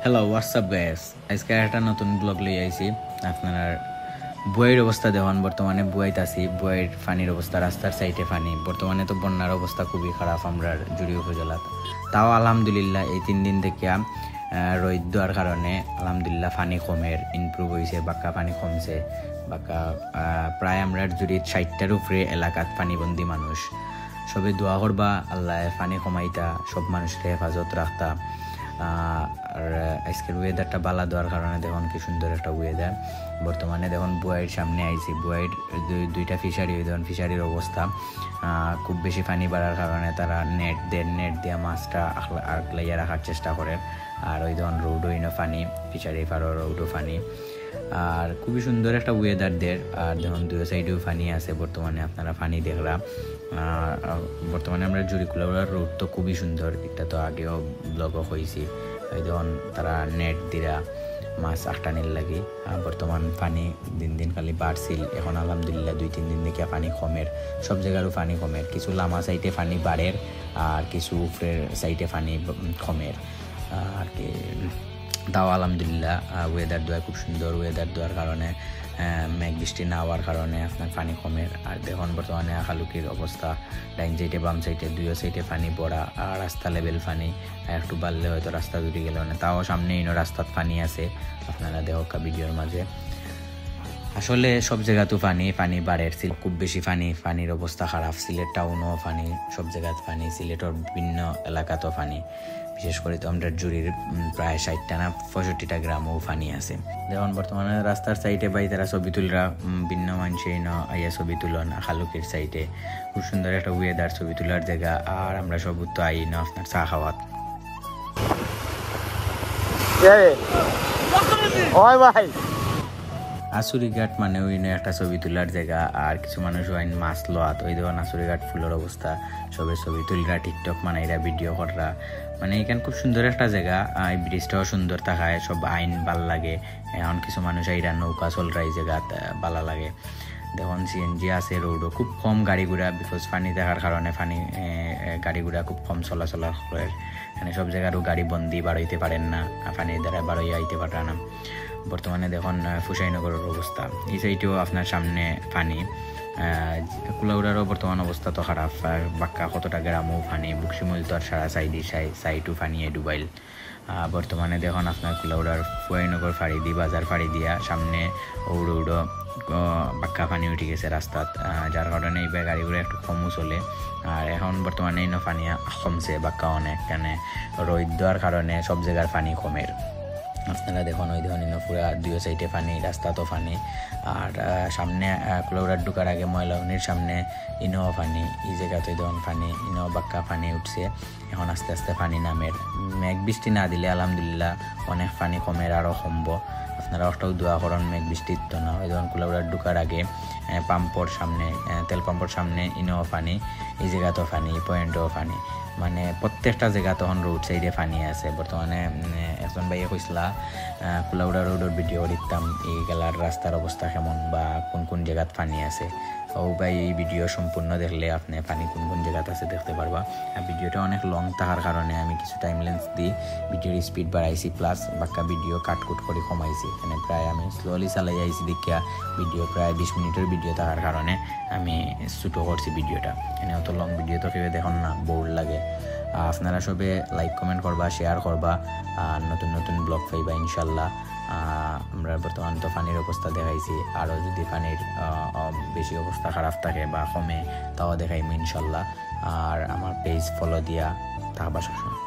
Hello WhatsApp guys, আজকে একটা নতুন ব্লগ লিয়ে আইছি। আপনার বুয়ের অবস্থা দেখুন, বর্তমানে বুয়াইতে আছি। বুয়ের পানির অবস্থা, রাস্তার সাইডে পানি। বর্তমানে তো বন্যার অবস্থা খুবই খারাপ আমরা জুড়ি উপজেলাত। তাও আলহামদুলিল্লাহ এই 3 দিন থেকে রোদ দেওয়ার কারণে আলহামদুলিল্লাহ পানি কমের ইমপ্রুভ হয়েছে, বাক্কা পানি কমছে। বাক্কা প্রায় আমরা জুড়ি 60টার উপরে এলাকাত পানিবন্দী মানুষ। সবে দোয়া করবা আল্লাহ পানি কমাইতা, সব মানুষকে হেফাজত রাখতা। আর আজকের ওয়েদারটা বালা দেওয়ার কারণে দেখুন কি সুন্দর একটা ওয়েদার। বর্তমানে দেখুন বুয়াইয়ের সামনে আইছি। বুয়াইয়ের দুইটা ফিশারি, দেখুন ফিশারির অবস্থা খুব বেশি পানি বাড়ার কারণে তারা নেট দিয়ে মাছটা আটলাইয়া রাখার চেষ্টা করে। আর ওই ধরুন রোডও ইনো পানি, ফিশারি পারো রোডও পানি। আর খুবই সুন্দর একটা ওয়েদার দের। আর দেখুন দুই সাইডেও পানি আছে। বর্তমানে আপনারা পানি দেখলাম। বর্তমানে আমরা জুড়িকুলার রোড তো খুবই সুন্দর, এটা তো আগেও ব্লগও হয়েছি। এই দেখুন তারা নেট দিরা মাছ আটানির লাগি। বর্তমান পানি দিন দিন খালি বাড়ছিল। এখন আলহামদুলিল্লাহ 2-3 দিন থেকে পানি কমের, সব জায়গারও পানি কমের। কিছু লামা সাইডে পানি বাড়ের আর কিছু উপরের সাইডে পানি কমের। আর কি তাও আলহামদুলিল্লাহ ওয়েদার দেওয়া খুব সুন্দর। ওয়েদার দেওয়ার কারণে মেঘ বৃষ্টি না হওয়ার কারণে আপনার পানি কমের। আর দেখুন বর্তমানে আখালুকির অবস্থা, ডাইন সাইডে বাম সাইডে দুইও সাইডে পানি পড়া। আর রাস্তা লেভেল পানি, একটু বাড়লে হয়তো রাস্তা দুটি গেল না, তাও সামনে ইনো রাস্তার পানি আছে। আপনারা দেখা ভিডিওর মাঝে আসলে সব জায়গাতেও পানি বাড়ের। খুব বেশি পানির অবস্থা খারাপ। সিলেট টাউনও পানি, সব জায়গায় পানি। সিলেটের বিভিন্ন এলাকাতেও পানি, বিশেষ করে তো আমরা জুড়ির প্রায় 60টা না 65টা গ্রামও পানি আছে। যেমন বর্তমানে রাস্তার সাইডে বাই তারা ছবি তুলরা, ভিন্ন মানুষে আইয়া ছবি তুলন। খালুকের সাইডে খুব সুন্দর একটা ওয়েদার, ছবি তোলার জায়গা। আর আমরা সব তো আই না আপনার চা খাওয়াত। ভাই আসুরিঘাট মানে ওই একটা ছবি তোলার জায়গা। আর কিছু মানুষ আইন মাছ লোয়াত। ওই দেখুন আসুরিঘাট ফুলের অবস্থা, সবে ছবি তুলরা, টিকটক মানাইরা, ভিডিও কররা। মানে এখানে খুব সুন্দর একটা জায়গা। এই ব্রিজটাও সুন্দর থাকায় সব আইন ভাল লাগে। এখন কিছু মানুষ আইরা নৌকা চলরা এই জায়গাত ভালো লাগে। দেখুন সিএনজি আছে, রোডও খুব কম গাড়ি ঘোড়া, বিকজ পানি দেখার কারণে গাড়ি ঘোড়া খুব কম চলাচল করে। এখানে সব জায়গারও গাড়ি বন্দি, বাড়াইতে পারেন না, পানির দ্বারা বাড়াইয়া আইতে পারে না। বর্তমানে দেখুন ফুসাইনগরের অবস্থা, এই সাইডেও আপনার সামনে পানি। কুলাউড়ারও বর্তমান অবস্থা তো খারাপ। বাক্কা কতটা গ্রামও পানি, বুকসিমুল তো আর সারা সাইডও পানিয়ে ডুবাইল। বর্তমানে দেখুন আপনার কুলাউড়ার ফুয়াইনগর ফাড়ি দি, বাজার ফাড়ি দিয়া সামনে উড়ো বাক্কা পানি উঠে গেছে রাস্তাত, যার কারণে এই গাড়িগুলো একটু কমও চলে। আর এখন বর্তমানে পানি কমছে বাক্কা অনেক, কেন রোদ দেওয়ার কারণে সব জায়গার পানি কমের। আপনারা দেখুন ওই দেখুন পুরা দুই সাইডে পানি, রাস্তা তো পানি। আর সামনে কুলাউড়ার ঢুকার আগে ময়লাউনির সামনে ইনোও পানি, এই জায়গাতে দেখুন পানি, ইনোও বাক্কা পানি উঠছে। এখন আস্তে আস্তে পানি নামের। মেঘ বৃষ্টি না দিলে আলহামদুলিল্লাহ অনেক পানি কমের, আরও কমব। আপনারা ওটাও দোয়া করেন মেঘ বৃষ্টির তো না। ওই ধরুন কুলাউড়ার ঢুকার আগে পাম্পর সামনে, তেল পাম্পর সামনে ইনোও পানি, এই জায়গাতেও পানি, এই পয়েন্টেও পানি। মানে প্রত্যেকটা জায়গা তখন রোড সাইডে পানি আছে। বর্তমানে একজন ভাইয়া কইসলা কুলাউড়া রোডের ভিডিও দিতাম, এই গেলার রাস্তার অবস্থা কেমন বা কোন কোন জায়গাত পানি আছে। ও ভাই এই ভিডিও সম্পূর্ণ দেখলে আপনি পানি কোন কোন জায়গাতে আছে দেখতে পারবা। আর ভিডিওটা অনেক লং থাকার কারণে আমি কিছু টাইম লেন্স দিই, ভিডিওর স্পিড বাড়াইছি, প্লাস বাক্কা ভিডিও কাটকুট করে কমাইছি। এখানে প্রায় আমি স্লোলি চালাই আইছি দেখিয়া ভিডিও প্রায় 20 মিনিটের ভিডিও থাকার কারণে আমি ছোটো করছি ভিডিওটা। এখানে অত লং ভিডিও তো কেউ দেখুন না, বোর লাগে। আপনারা সবে লাইক কমেন্ট করবা, শেয়ার করবা, আর নতুন নতুন ব্লগ পাইবা ইনশাল্লাহ। আমরা বর্তমান তো পানির অবস্থা দেখাইছি, আরও যদি পানির বেশি অবস্থা খারাপ থাকে বা কমে তাও দেখাইম ইনশাল্লাহ। আর আমার পেজ ফলো দিয়া থাকবা সবসময়।